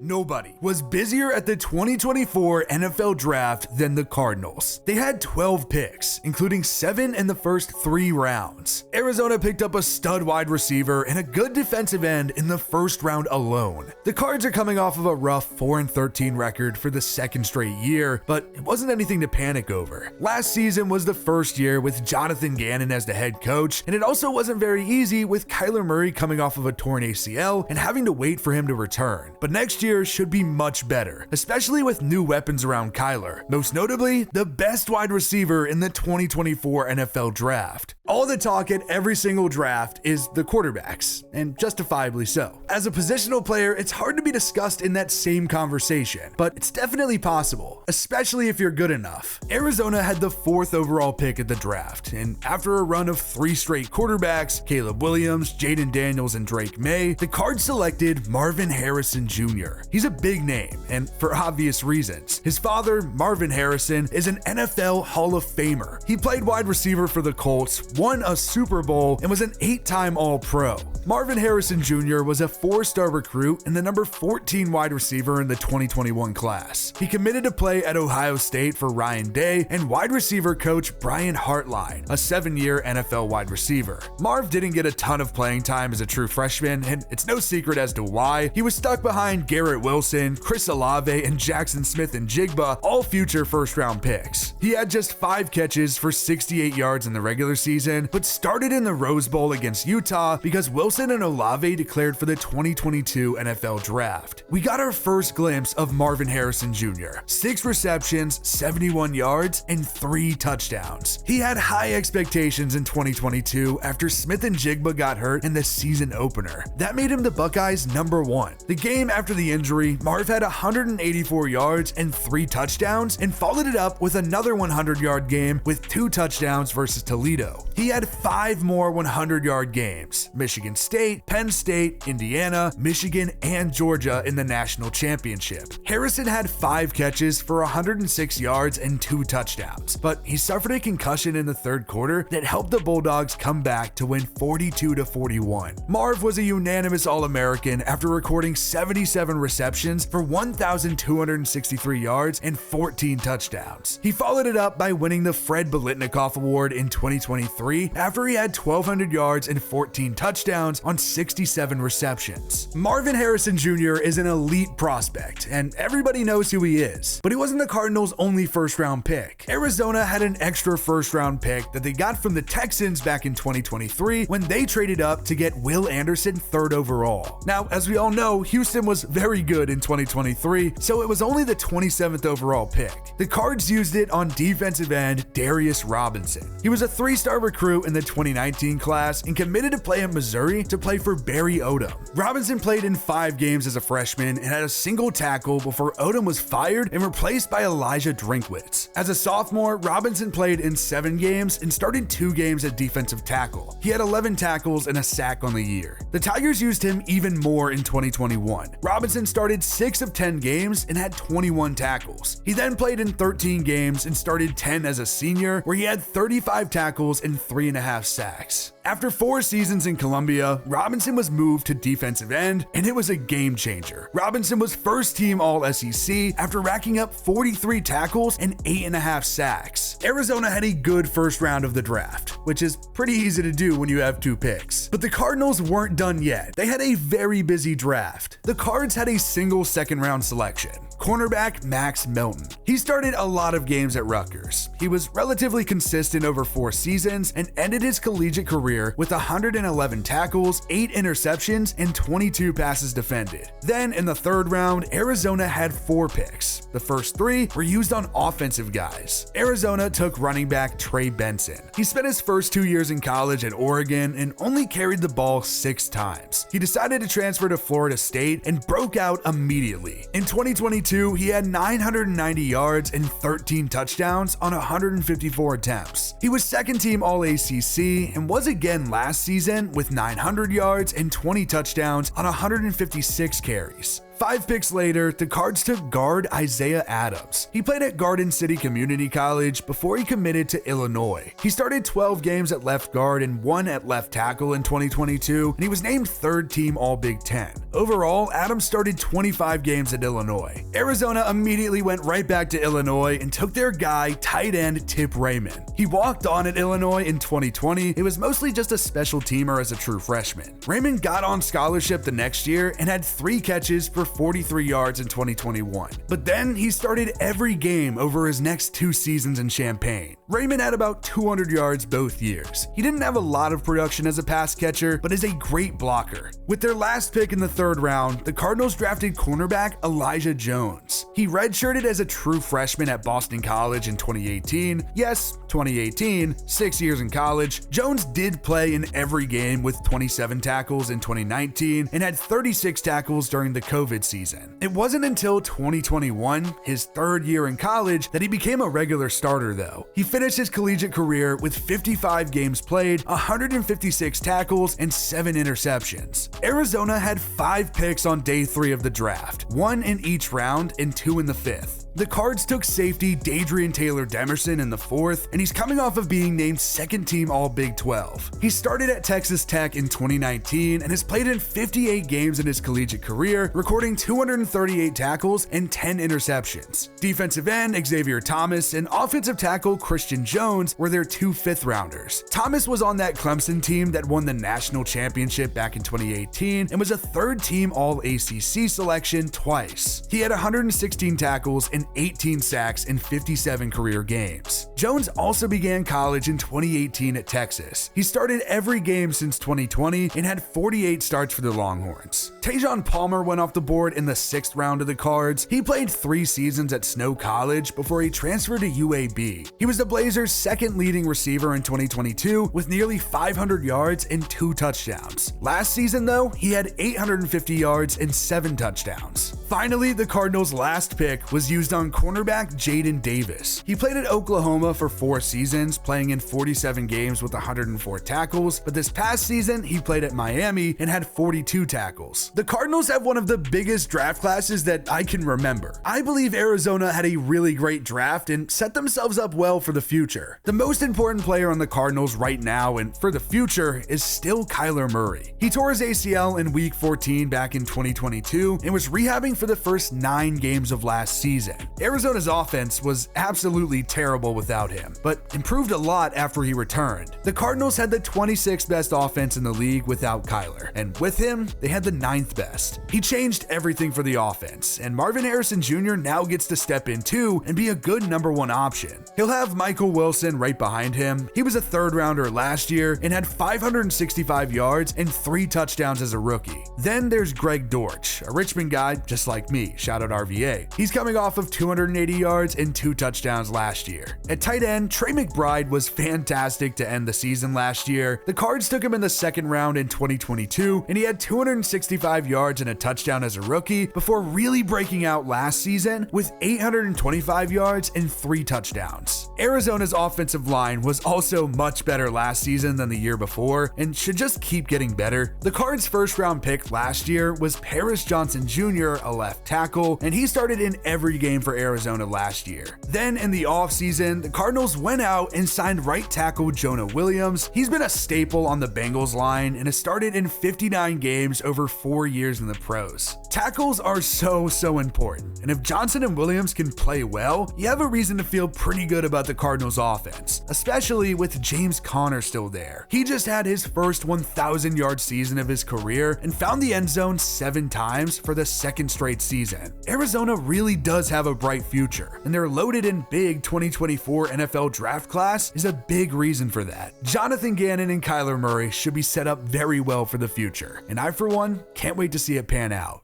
Nobody was busier at the 2024 NFL Draft than the Cardinals. They had 12 picks, including 7 in the first 3 rounds. Arizona picked up a stud wide receiver and a good defensive end in the first round alone. The Cards are coming off of a rough 4-13 record for the second straight year, but it wasn't anything to panic over. Last season was the first year with Jonathan Gannon as the head coach, and it also wasn't very easy with Kyler Murray coming off of a torn ACL and having to wait for him to return. But next year should be much better, especially with new weapons around Kyler, most notably the best wide receiver in the 2024 NFL Draft. All the talk at every single draft is the quarterbacks, and justifiably so. As a positional player, it's hard to be discussed in that same conversation, but it's definitely possible, especially if you're good enough. Arizona had the 4th overall pick at the draft, and after a run of 3 straight quarterbacks, Caleb Williams, Jaden Daniels, and Drake May, the Cards selected Marvin Harrison Jr. He's a big name, and for obvious reasons. His father, Marvin Harrison, is an NFL Hall of Famer. He played wide receiver for the Colts, won a Super Bowl, and was an 8-time All-Pro. Marvin Harrison Jr. was a 4-star recruit and the number 14 wide receiver in the 2021 class. He committed to play at Ohio State for Ryan Day and wide receiver coach Brian Hartline, a 7-year NFL wide receiver. Marv didn't get a ton of playing time as a true freshman, and it's no secret as to why. He was stuck behind Garrett Wilson, Chris Olave, and Jackson Smith-Njigba, all future first-round picks. He had just 5 catches for 68 yards in the regular season, but started in the Rose Bowl against Utah because Wilson and Olave declared for the 2022 NFL Draft. We got our first glimpse of Marvin Harrison Jr. 6 receptions, 71 yards, and 3 touchdowns. He had high expectations in 2022 after Smith-Njigba got hurt in the season opener. That made him the Buckeyes' number 1. The game after the injury, Marv had 184 yards and 3 touchdowns and followed it up with another 100-yard game with 2 touchdowns versus Toledo. He had 5 more 100-yard games: Michigan State, Penn State, Indiana, Michigan, and Georgia in the national championship. Harrison had 5 catches for 106 yards and 2 touchdowns, but he suffered a concussion in the 3rd quarter that helped the Bulldogs come back to win 42-41. Marv was a unanimous All-American after recording 77 receptions for 1,263 yards and 14 touchdowns. He followed it up by winning the Fred Biletnikoff Award in 2023 after he had 1,200 yards and 14 touchdowns on 67 receptions. Marvin Harrison Jr. is an elite prospect, and everybody knows who he is, but he wasn't the Cardinals' only first-round pick. Arizona had an extra first-round pick that they got from the Texans back in 2023 when they traded up to get Will Anderson 3rd overall. Now, as we all know, Houston was very good in 2023, so it was only the 27th overall pick. The Cards used it on defensive end Darius Robinson. He was a 3-star recruit in the 2019 class and committed to play at Missouri to play for Barry Odom. Robinson played in 5 games as a freshman and had a single tackle before Odom was fired and replaced by Elijah Drinkwitz. As a sophomore, Robinson played in 7 games and started 2 games at defensive tackle. He had 11 tackles and a sack on the year. The Tigers used him even more in 2021. Robinson started 6 of 10 games and had 21 tackles. He then played in 13 games and started 10 as a senior, where he had 35 tackles and 3.5 sacks. After 4 seasons in Columbia, Robinson was moved to defensive end, and it was a game changer. Robinson was first-team All-SEC after racking up 43 tackles and 8.5 sacks. Arizona had a good first round of the draft, which is pretty easy to do when you have 2 picks. But the Cardinals weren't done yet. They had a very busy draft. The Cards had a single second-round selection: cornerback Max Milton. He started a lot of games at Rutgers. He was relatively consistent over 4 seasons and ended his collegiate career with 111 tackles, 8 interceptions, and 22 passes defended. Then in the 3rd round, Arizona had 4 picks. The first 3 were used on offensive guys. Arizona took running back Trey Benson. He spent his first 2 years in college at Oregon and only carried the ball 6 times. He decided to transfer to Florida State and broke out immediately. In 2022, he had 990 yards and 13 touchdowns on 154 attempts. He was 2nd-team All-ACC and was again last season with 900 yards and 20 touchdowns on 156 carries. 5 picks later, the Cards took guard Isaiah Adams. He played at Garden City Community College before he committed to Illinois. He started 12 games at left guard and 1 at left tackle in 2022, and he was named 3rd team All-Big Ten. Overall, Adams started 25 games at Illinois. Arizona immediately went right back to Illinois and took their guy, tight end Tip Raymond. He walked on at Illinois in 2020. It was mostly just a special teamer as a true freshman. Raymond got on scholarship the next year and had 3 catches for 43 yards in 2021. But then he started every game over his next 2 seasons in Champaign. Raymond had about 200 yards both years. He didn't have a lot of production as a pass catcher, but is a great blocker. With their last pick in the 3rd round, the Cardinals drafted cornerback Elijah Jones. He redshirted as a true freshman at Boston College in 2018. Yes, 2018, 6 years in college. Jones did play in every game with 27 tackles in 2019 and had 36 tackles during the COVID season. It wasn't until 2021, his 3rd year in college, that he became a regular starter though. He finished his collegiate career with 55 games played, 156 tackles, and 7 interceptions. Arizona had 5 picks on day 3 of the draft, 1 in each round and 2 in the 5th. The Cards took safety Dadrian Taylor-Demerson in the 4th, and he's coming off of being named 2nd team All-Big 12. He started at Texas Tech in 2019 and has played in 58 games in his collegiate career, recording 238 tackles and 10 interceptions. Defensive end Xavier Thomas and offensive tackle Christian Jones were their 2 5th-rounders. Thomas was on that Clemson team that won the national championship back in 2018 and was a 3rd team All-ACC selection twice. He had 116 tackles and 18 sacks in 57 career games. Jones also began college in 2018 at Texas. He started every game since 2020 and had 48 starts for the Longhorns. Tajon Palmer went off the board in the 6th round of the Cards. He played 3 seasons at Snow College before he transferred to UAB. He was the Blazers' 2nd leading receiver in 2022 with nearly 500 yards and 2 touchdowns. Last season though, he had 850 yards and 7 touchdowns. Finally, the Cardinals' last pick was used on cornerback Jaden Davis. He played at Oklahoma for 4 seasons, playing in 47 games with 104 tackles, but this past season he played at Miami and had 42 tackles. The Cardinals have one of the biggest draft classes that I can remember. I believe Arizona had a really great draft and set themselves up well for the future. The most important player on the Cardinals right now and for the future is still Kyler Murray. He tore his ACL in week 14 back in 2022 and was rehabbing for the first 9 games of last season. Arizona's offense was absolutely terrible without him, but improved a lot after he returned. The Cardinals had the 26th best offense in the league without Kyler, and with him, they had the 9th best. He changed everything for the offense, and Marvin Harrison Jr. now gets to step in too and be a good number 1 option. He'll have Michael Wilson right behind him. He was a 3rd rounder last year and had 565 yards and 3 touchdowns as a rookie. Then there's Greg Dortch, a Richmond guy just like me, shout out RVA. He's coming off of 280 yards and 2 touchdowns last year. At tight end, Trey McBride was fantastic to end the season last year. The Cards took him in the 2nd round in 2022, and he had 265 yards and a touchdown as a rookie before really breaking out last season with 825 yards and 3 touchdowns. Arizona's offensive line was also much better last season than the year before and should just keep getting better. The Cards' 1st round pick last year was Paris Johnson Jr., a left tackle, and he started in every game for Arizona last year. Then in the offseason, the Cardinals went out and signed right tackle Jonah Williams. He's been a staple on the Bengals line and has started in 59 games over 4 years in the pros. Tackles are so important, and if Johnson and Williams can play well, you have a reason to feel pretty good about the Cardinals offense, especially with James Conner still there. He just had his first 1,000-yard season of his career and found the end zone 7 times for the 2nd straight season. Arizona really does have a bright future, and their loaded and big 2024 NFL draft class is a big reason for that. Jonathan Gannon and Kyler Murray should be set up very well for the future, and I for one can't wait to see it pan out.